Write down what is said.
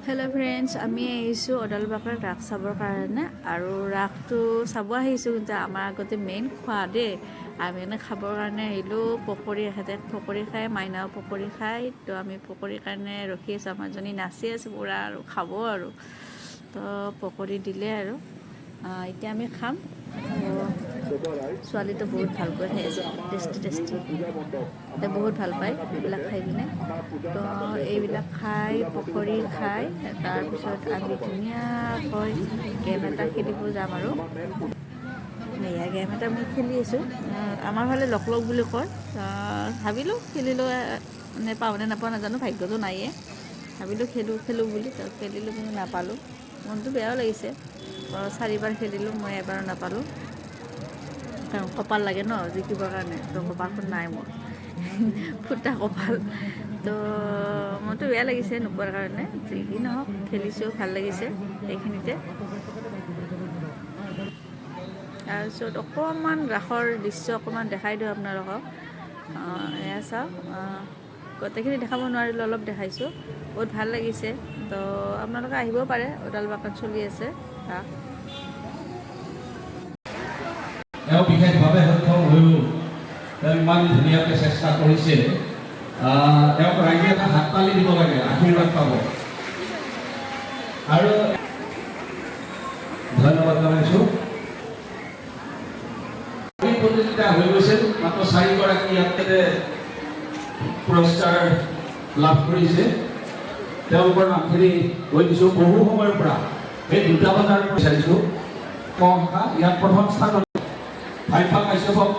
Hello' friends, আমি আহিছোঁ অদালবাগান ৰাস চাবৰ কাৰণে আৰু ৰাসটো চাব আহিছোঁ, কিন্তু আমাৰ আগতে মেইন খোৱা দেই। আমি মানে খাবৰ কাৰণে আহিলোঁ। পকৰী এখেতে পকৰী খাই, মাইনাও পকৰী খাই, তো আমি পকৰীৰ কাৰণে ৰখি আছোঁ। আমাৰজনী নাচি আছোঁ পূৰা আৰু খাব আৰু তো পকৰী দিলে আৰু এতিয়া আমি খাম। ছোৱালীটো বহুত ভালকৈ খাই আছে, টেষ্টি বহুত ভাল পায় এইবিলাক খাই কিনে। তো এইবিলাক খাই পকৰী খাই তাৰপিছত আমি ধুনীয়াকৈ গেম এটা খেলিব যাম আৰু এয়া গেম এটা মই খেলি আছোঁ। আমাৰ ফালে লগ বুলি কয়। ভাবিলোঁ খেলিলোঁ, মানে পাওঁনে নাপাওঁ নাজানো, ভাগ্যটো নাইয়ে। ভাবিলোঁ খেলোঁ বুলি, তো খেলিলোঁ কিন্তু নাপালোঁ। মনটো বেয়াও লাগিছে। 4বাৰ খেলিলোঁ, মই এবাৰো নাপালোঁ। কাৰণ কপাল লাগে ন জিকিবৰ কাৰণে, তো কপালখন নাই মোৰ। ফুটা কপাল। তো মনটো বেয়া লাগিছে নোপোৱাৰ কাৰণে। যি কি নহওক, খেলিছোঁ, ভাল লাগিছে এইখিনিতে। তাৰপিছত অকণমান ৰাসৰ দৃশ্য অকণমান দেখাই দিওঁ আপোনালোকক। এয়া চাওক, গোটেইখিনি দেখাব নোৱাৰিলোঁ, অলপ দেখাইছোঁ। বহুত ভাল লাগিছে। তো আপোনালোকে আহিব পাৰে, অদালবাগান চলি আছে ৰাস। বিশেষভাৱে সক্ষম হৈও তেওঁ ইমান ধুনীয়াকৈ চেষ্টা কৰিছে। তেওঁক ৰাইজে এটা হাত তালি দিব লাগে, আশীৰ্বাদ পাব। আৰু ধন্যবাদ জনাইছোঁ। প্ৰতিযোগিতা হৈ গৈছিল, মাত্ৰ 4গৰাকী ইয়াতে পুৰস্কাৰ লাভ কৰিছে। তেওঁলোকৰ নামখিনি কৈ দিছোঁ। বহু সময়ৰ পৰা এই 2টা বজাৰ বিচাৰিছোঁ। ইয়াত প্ৰথম স্থানত ভাইফা কাশ্যপক